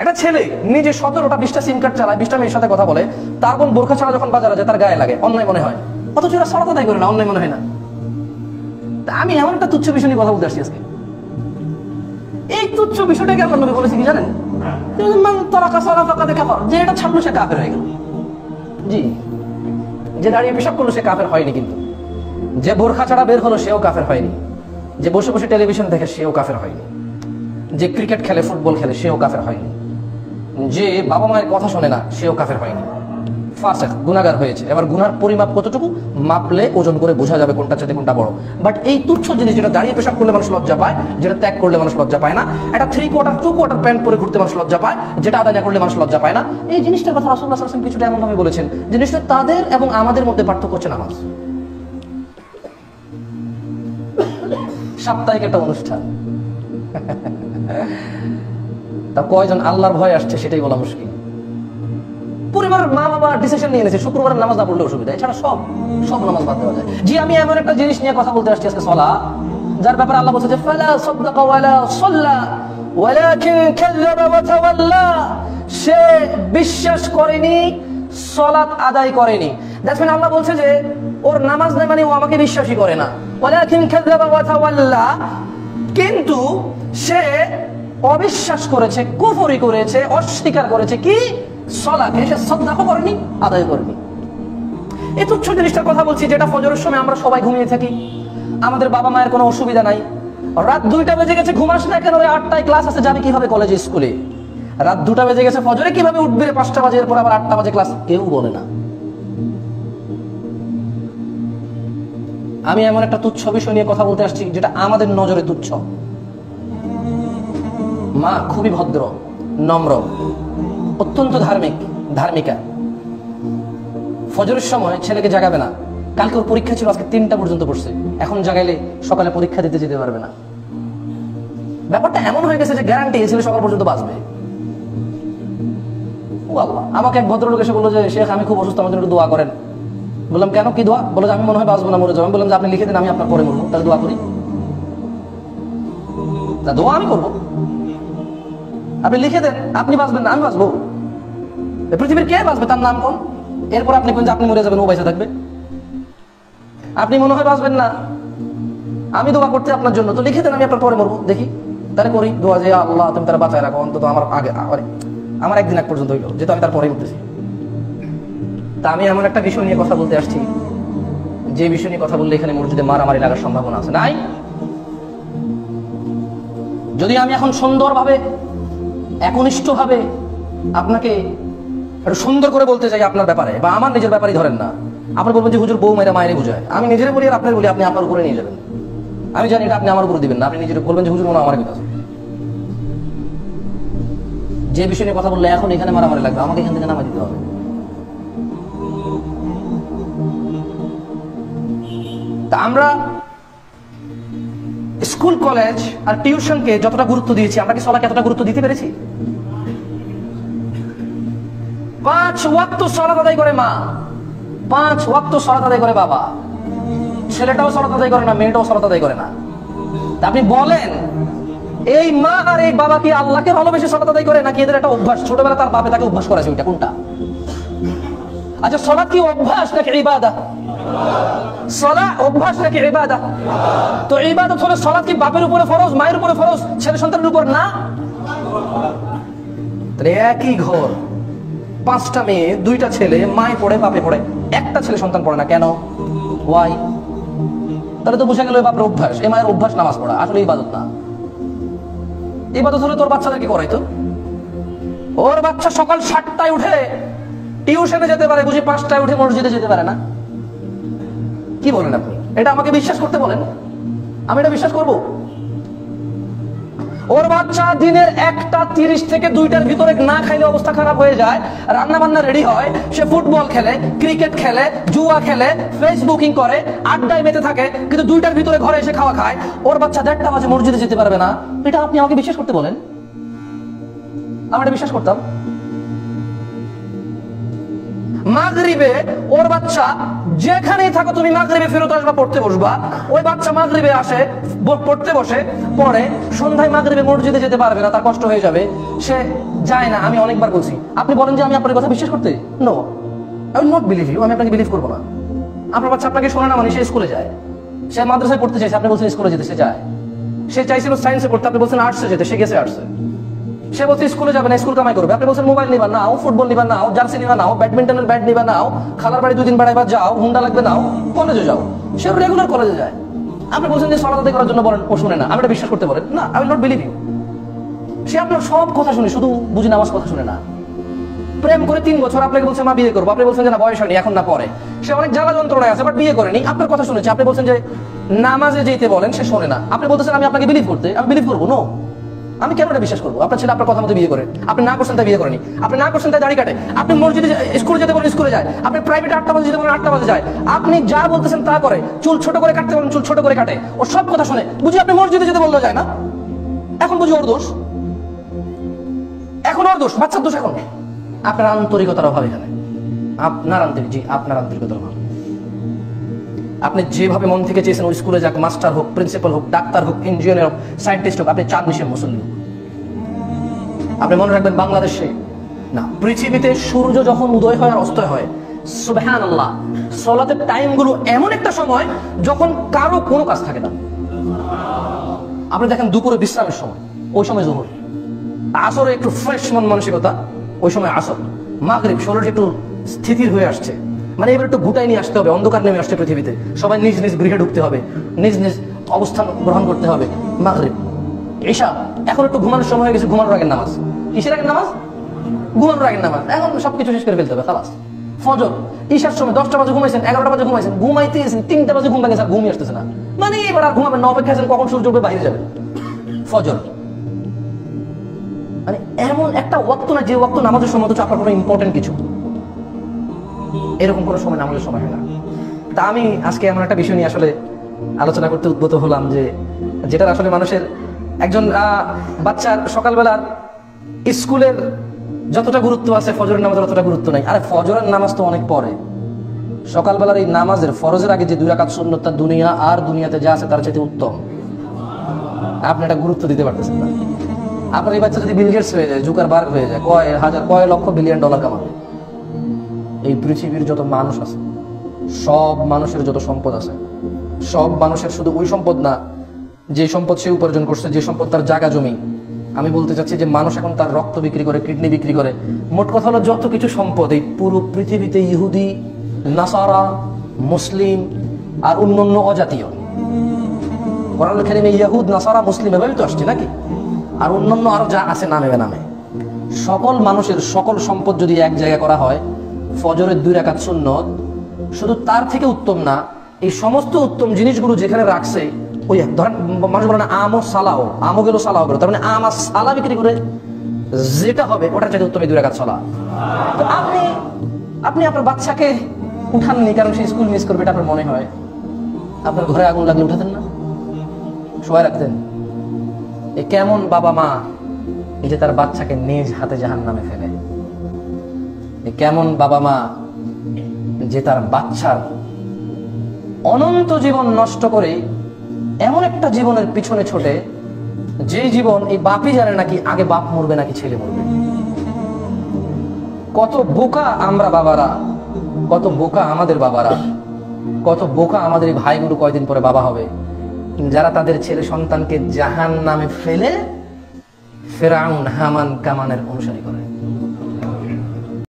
একটা ছেলে নিজে 17টা 20টা সিম কার্ড চালায়, 20টা মেয়ের সাথে কথা বলে, তার বোন বোরখা ছাড়া যখন বাজারে যায় তার গায়ে লাগে, অন্যায় মনে হয়, অথচ এরা সালাত আদায় করে না, অন্যায় মনে হয় না। আমি এমন একটা তুচ্ছ বিষয় নিয়ে কথা বলতে আসছি আজকে। এই তুচ্ছ বিষয়টাকে আল্লাহ নবী বলেছে কি জানেন? মান তারাকা সালাত ফাকাদ কাফার, যে এটা ছাড়লো সে কাফের হয়ে গেল। জি, যে দাঁড়িয়ে পেশাব করলো সে কাফের হয়নি, কিন্তু যে বোরখা ছাড়া বের হলো সেও কাফের হয়নি, যে বসে বসে টেলিভিশন দেখে সেও কাফের হয়নি, যে ক্রিকেট খেলে ফুটবল খেলে সেও কাফের হয়নি, যে বাবা মায়ের কথা শোনে না সেও কাফের হয়নি। ফাসিক, গুনাহগার হয়েছে। এবার গুনার পরিমাপ কতটুকু মাপলে ওজন করে বোঝা যাবে কোনটা ছোট কোনটা বড়। বাট এই তুচ্ছ জিনিস, যেটা দাঁড়িয়ে পেশাব করলে মানুষ লজ্জা পায়, যেটা ত্যাগ করলে মানুষ লজ্জা পায় না, একটা 3/4 2/4 প্যান্ট পরে ঘুরতে মানুষ লজ্জা পায়, যেটা আদায় না করলে মানুষ লজ্জা পায় না, এই জিনিসটার কথা রাসূলুল্লাহ সাল্লাল্লাহু আলাইহি ওয়াসাল্লাম কিছুটা এমন ভাবে বলেছেন, জিনিসটা তাদের এবং আমাদের মধ্যে পার্থক্য হচ্ছে নামাজ। সাপ্তাহিক একটা অনুষ্ঠান, তা কয়জন আল্লাহর ভয় আসছে সেটাই বলা মুশকিল। পরিবারের মা বাবা ডিসিশন নিয়ে নিয়েছে শুক্রবারের নামাজ না পড়লে অসুবিধা, এছাড়া সব নামাজ বাদ দেওয়া যায়। জি, আমি এমন একটা জিনিস নিয়ে কথা বলতে আসছি আজকে, সালাত, যার ব্যাপারে আল্লাহ বলছে যে ফালা সাদ্দাকা ওয়ালা সাল্লা ওয়ালাকিন কাযাবা ওয়া তাওয়াল্লা, সে বিশ্বাস করেনি, সালাত আদায় করেনি। দেখেন আল্লাহ বলছে যে ওর নামাজ নাই মানে ও আমাকে বিশ্বাসই করে না। ওয়ালাকিন কাযাবা ওয়া তাওয়াল্লা, কিন্তু সে অবিশ্বাস করেছে, কুফরি করেছে, অস্বীকার করেছে কি? সালাতে। সে সাদকা করেনি, আদায় করেনি। এই তুচ্ছ জিনিসটার কথা বলছি, যেটা ফজরের সময় আমরা সবাই ঘুমিয়ে থাকি, আমাদের বাবা মায়ের কোনো অসুবিধা নাই, রাত 2টা বেজে গেছে, ঘুমাস না কেন রে, 8টায় ক্লাস আছে, যাবে কিভাবে কলেজে স্কুলে? রাত 2টা বেজে গেছে, ফজরে কিভাবে উঠবে, 5টা বাজে, এরপর আবার 8টা বাজে ক্লাস, কেউ বলে না। আমি এমন একটা তুচ্ছ বিষয় নিয়ে কথা বলতে আসছি যেটা আমাদের নজরে তুচ্ছ। মা খুবই ভদ্র, নম্র, অত্যন্ত ধার্মিকা, ফজরের সময় ছেলেকে জাগাবে না। কালকে ওর পরীক্ষা ছিল, আজকে 3টা পর্যন্ত পড়ছে, এখন জাগাইলে সকালে পরীক্ষা দিতে যেতে পারবে না। ব্যাপারটা এমন হয়ে গেছে যে গ্যারান্টি এই ছেলে সকাল পর্যন্ত বাঁচবে। ও আল্লাহ, আমাকে এক ভদ্রলোক এসে বললো যে শেখ আমি খুব অসুস্থ, আমার জন্য একটু দোয়া করেন। বললাম কেন, কি দোয়া? বলে যে আমি মনে হয় বাঁচবো না, মরে যাবো। আমি বললাম যে আপনি লিখে দেন, আমি আপনার পরে মরবো, তাহলে দোয়া করি। তা দোয়া আমি করবো, আপনি লিখে দেন, আপনি বাঁচবেন না, আমি বাঁচবো। পৃথিবীর কে বাঁচবে, তার নাম কোন? এরপর আপনি কোন যে আপনি মরে যাবেন, ও বেঁচে থাকবে। আপনি মনে হয় বাঁচবেন না, আমি দোয়া করতে আপনার জন্য, তো লিখে দেন, আমি আপনার পরে মরবো, দেখি। তাহলে করি দোয়া যে আল্লাহ তুমি তারা বাঁচায় রাখো, অন্তত আমার আগে, আমার একদিন এক পর্যন্ত হইলো, যেহেতু আমি তার পরেই উঠতেছি। তা আমি এমন একটা বিষয় নিয়ে কথা বলতে আসছি, যে বিষয় নিয়ে কথা বললে এখানে মসজিদে মারামারি লাগার সম্ভাবনা আছে। নাই, যদি আমি এখন সুন্দরভাবে, একনিষ্ঠভাবে আপনাকে একটু সুন্দর করে বলতে চাই আপনার ব্যাপারে, বা আমার নিজের ব্যাপারই ধরেন না, আপনি বলবেন যে হুজুর বউ মেয়েরা মায়েরই বুঝায়। আমি নিজের বলি আর আপনার বলি, আপনি আপনার উপরে নিয়ে যাবেন। আমি জানি এটা আপনি আমার উপরে দিবেন না, আপনি নিজের বলবেন যে হুজুর মনে আমার কথা। যে বিষয় নিয়ে কথা বললে এখন এখানে মারামারি লাগবে, আমাকে এখান থেকে নামাই দিতে হবে। তা আমরা স্কুল কলেজ আর টিউশনকে যতটা গুরুত্ব দিয়েছি, আমরা কি সালাতকে এতটা গুরুত্ব দিতে পেরেছি? 5 ওয়াক্ত সালাত আদায় করে মা, 5 ওয়াক্ত সালাত আদায় করে বাবা, ছেলেটাও সালাত আদায় করে না, মেয়েটাও সালাত আদায় করে না। তা আপনি বলেন এই মা আর এই বাবা কি আল্লাহকে ভালোবেসে সালাত আদায় করে, নাকি এদের একটা অভ্যাস, ছোটবেলা তার বাপে তাকে অভ্যাস করাছে, ওইটা কোনটা? আচ্ছা, সালাত কি অভ্যাস নাকি ইবাদত? সালাত অভ্যাস নাকি ইবাদত? তো ইবাদত হলে সালাত কি বাপের উপরে ফরজ, মায়ের উপরে ফরজ, ছেলে সন্তানের উপর না? তাহলে একই ঘর, 5টা মেয়ে, 2টা ছেলে, মায় পড়ে বাপে পড়ে, একটা ছেলে সন্তান পড়ে না কেন? ওয়াই? তাহলে তো বুঝা গেল বাপের অভ্যাস, এ মায়ের অভ্যাস নামাজ পড়া, আসলে ইবাদত না। ইবাদত হলে তোর বাচ্চাদেরকে করাইতো, ওর বাচ্চা সকাল 7টায় উঠে টিউশনে যেতে পারে, বুঝি 5টায় উঠে মসজিদে যেতে পারে না? কি বলেন আপনি? এটা আমাকে বিশ্বাস করতে বলেন, আমি এটা বিশ্বাস করব? ওর বাচ্চা দিনের 1:30 থেকে 2টার ভিতরে না খাইলে অবস্থা খারাপ হয়ে যায়, রান্না বান্না রেডি হয়, সে ফুটবল খেলে, ক্রিকেট খেলে, জুয়া খেলে, ফেসবুকিং করে, আড্ডায় মেতে থাকে, কিন্তু 2টার ভিতরে ঘরে এসে খাওয়া খায়, ওর বাচ্চা 1:30 বাজে মসজিদে যেতে পারবে না? এটা আপনি আমাকে বিশ্বাস করতে বলেন? আমি এটা বিশ্বাস করতাম। মাগরিবে ওর বাচ্চা যেখানেই থাকো তুমি মাগরিবে ফেরত আসবা, পড়তে বসবা, ওই বাচ্চা মাগরিবে আসে, পড়তে বসে, পড়ে, সন্ধ্যায় মাগরিবে মসজিদে যেতে পারবে না, তার কষ্ট হয়ে যাবে, সে যায় না। আমি অনেকবার বলছি, আপনি বলেন যে আমি আপনার কথা বিশ্বাস করতে, no, I will not believe you, আমি আপনাকে বিলিভ করবো না। আপনার বাচ্চা আপনাকে শোনে না মানে সে স্কুলে যায়, সে মাদ্রাসায় পড়তে চাইছে, আপনি বলছেন স্কুলে যেতে, সে যায়। সে চাইছিল সায়েন্সে পড়তে, আপনি বলছেন আর্টসে যেতে, সে গেছে আর্টসে। সে বলছে স্কুলে যাবে না, স্কুল কামাই করবে, আপনি বলছেন মোবাইল নিবা নাও, ফুটবল নিবা নাও, জার্সি নিবা নাও, ব্যাডমিন্টনের ব্যাট নিবা নাও, খালার বাড়ি 2 দিন বেড়াইবা যাও, হুন্ডা লাগবে নাও, কলেজে যাও। সে রেগুলার কলেজে যায়। আপনি বলছেন যে সালাত আদায় করার জন্য বলেন, ও শুনে না, আমি এটা বিশ্বাস করতে বলেন না, I will not believe you. সে আপনার সব কথা শুনে, শুধু বুঝি নামাজ কথা শুনে না। প্রেম করে 3 বছর, আপনাকে বলছে মা বিয়ে করবো, আপনি বলছেন যে না বয়স হয়নি, এখন না পরে। সে অনেক জ্বালা যন্ত্রণায় আছে, বাট বিয়ে করেনি, আপনার কথা শুনেছে। আপনি বলছেন যে নামাজে যেতে বলেন, সে শোনে না। আপনি বলতেছেন আমি আপনাকে বিলিভ করতে, আমি বিলিভ করবো, নো, আমি কেন এটা বিশ্বাস করবো? আপনার ছেলে আপনার কথা মতো বিয়ে করে, আপনি না করছেন তাই বিয়ে করেনি, আপনি না করছেন তাই দাড়ি কাটে, আপনি মসজিদে স্কুলে যেতে বলেন স্কুলে যায়, আপনি প্রাইভেটে 8টা বাজে যেতে বলেন 8টা বাজে যায়, আপনি যা বলতেছেন তা করে, চুল ছোট করে কাটতে বলেন চুল ছোট করে কাটে, ও সব কথা শুনে। বুঝি আপনি মসজিদে যেতে বললে যায় না, এখন বুঝি ওর দোষ, এখন ওর দোষ, বাচ্চার দোষ। এখন আপনার আন্তরিকতার অভাব, এখানে আপনার আপনার আন্তরিকতার অভাব। আপনি যেভাবে মন থেকে চেয়েছেন ওই স্কুলে যাক, মাস্টার হোক, প্রিন্সিপাল হোক, ডাক্তার হোক, ইঞ্জিনিয়ার হোক, সায়েন্টিস্ট হোক, আপনি চাঁদ মিশে মুসল্লি হোক। আপনি মনে রাখবেন, বাংলাদেশে না, পৃথিবীতে সূর্য যখন উদয় হয় আর অস্ত হয়, সুবহানাল্লাহ, সালাতের টাইমগুলো এমন একটা সময় যখন কারো কোনো কাজ থাকে না। আপনি দেখেন দুপুরে বিশ্রামের সময়, ওই সময় জোহর, আসরে একটু ফ্রেশ মন মানসিকতা, ওই সময় আসর, মাগরিব শরীর একটু স্থিতির হয়ে আসছে, মানে এবার একটু গুটাই নিয়ে আসতে হবে, অন্ধকার নেমে আসছে পৃথিবীতে, সবাই নিজ নিজ গৃহে ঢুকতে হবে, নিজ নিজ অবস্থান গ্রহণ করতে হবে। মাগরিব, ঈশা, এখন একটু ঘুমানোর সময় হয়ে গেছে, ঘুমানোর আগের নামাজ। কিসের আগের নামাজ? ঘুমানোর আগের নামাজ। এখন সবকিছু শেষ করে ফেলতে হবে, খালাস। ফজর, ঈশার সময় 10টা বাজে ঘুমাইছেন, 11টা বাজে ঘুমাইছেন, ঘুমাইতেছেন 3টা বাজে ঘুম ভেঙে, ঘুমিয়ে আসতেছে না, মানে এবার আর ঘুমাবেন না, অপেক্ষা আছেন কখন সূর্য উঠবে বাইরে যাবে। ফজর, মানে এমন একটা ওয়াক্ত না যে ওয়াক্ত নামাজের সময় হচ্ছে আপনার কোনো ইম্পর্টেন্ট কিছু, এরকম কোনো সময় নামাজের সময় হয় না। তা আমি আজকে এমন একটা বিষয় নিয়ে আসলে আলোচনা করতে উদ্বুদ্ধ হলাম, যে যেটা আসলে মানুষের, একজন বাচ্চার সকালবেলার স্কুলের যতটা গুরুত্ব আছে ফজরের নামাজের ততটা গুরুত্ব নাই। আরে ফজরের নামাজ তো অনেক পরে, সকালবেলার এই নামাজের ফরজের আগে যে 2 রাকাত সুন্নত, তার দুনিয়া আর দুনিয়াতে যা আছে তার চাইতে উত্তম। আপনি এটা গুরুত্ব দিতে পারতেছেন না। আপনার এই বাচ্চা যদি বিল গেটস হয়ে যায়, জুকারবার্গ হয়ে যায়, কয় লক্ষ বিলিয়ন ডলার কামাবে। এই পৃথিবীর যত মানুষ আছে, সব মানুষের যত সম্পদ আছে, সব মানুষের শুধু ওই সম্পদ না যে সম্পদ সে উপার্জন করছে, যে সম্পদ তার জায়গা জমি। আমি বলতে চাচ্ছি যে মানুষ এখন তার রক্ত বিক্রি করে, কিডনি বিক্রি করে, মোট কথা হলো যত কিছু সম্পদ এই পুরো পৃথিবীতে ইহুদি, নাসারা, মুসলিম আর অন্যান্য অজাতীয়, কোরআনুল কারীমে ইহুদ, নাসারা, মুসলিম এভাবেই তো আসছে নাকি, আর অন্যান্য আরো যা আছে নামে নামে, সকল মানুষের সকল সম্পদ যদি এক জায়গায় করা হয়, ফজরের 2 রাকাত সুন্নত শুধু তার থেকে উত্তম না, এই সমস্ত উত্তম জিনিসগুলো যেখানে রাখছে, ওই ধরেন মানুষ বলে না আমও সালাও, আমও গেল সালাও গেল, তার মানে আম আর সালা বিক্রি করে যেটা হবে ওটার চাইতে উত্তম এই 2 রাকাত সালাত। তো আপনি আপনার বাচ্চাকে উঠাননি কারণ সে স্কুল মিস করবে, এটা আপনার মনে হয়? আপনার ঘরে আগুন লাগলে উঠাতেন না, শোয়া রাখতেন? এ কেমন বাবা মা এই যে তার বাচ্চাকে নিজ হাতে জাহান্নামে ফেলে? এ কেমন বাবা মা যে তার বাচ্চার অনন্ত জীবন নষ্ট করে এমন একটা জীবনের পিছনে ছোটে, যে জীবন এই বাপই জানে নাকি আগে বাপ মরবে নাকি ছেলে মরবে। কত বোকা আমরা বাবারা, কত বোকা আমাদের বাবারা, কত বোকা আমাদের এই ভাইগুলো কয়দিন পরে বাবা হবে, যারা তাদের ছেলে সন্তানকে জাহান্নামে ফেলে ফেরাউন, হামান, কামানের অনুসারী করে।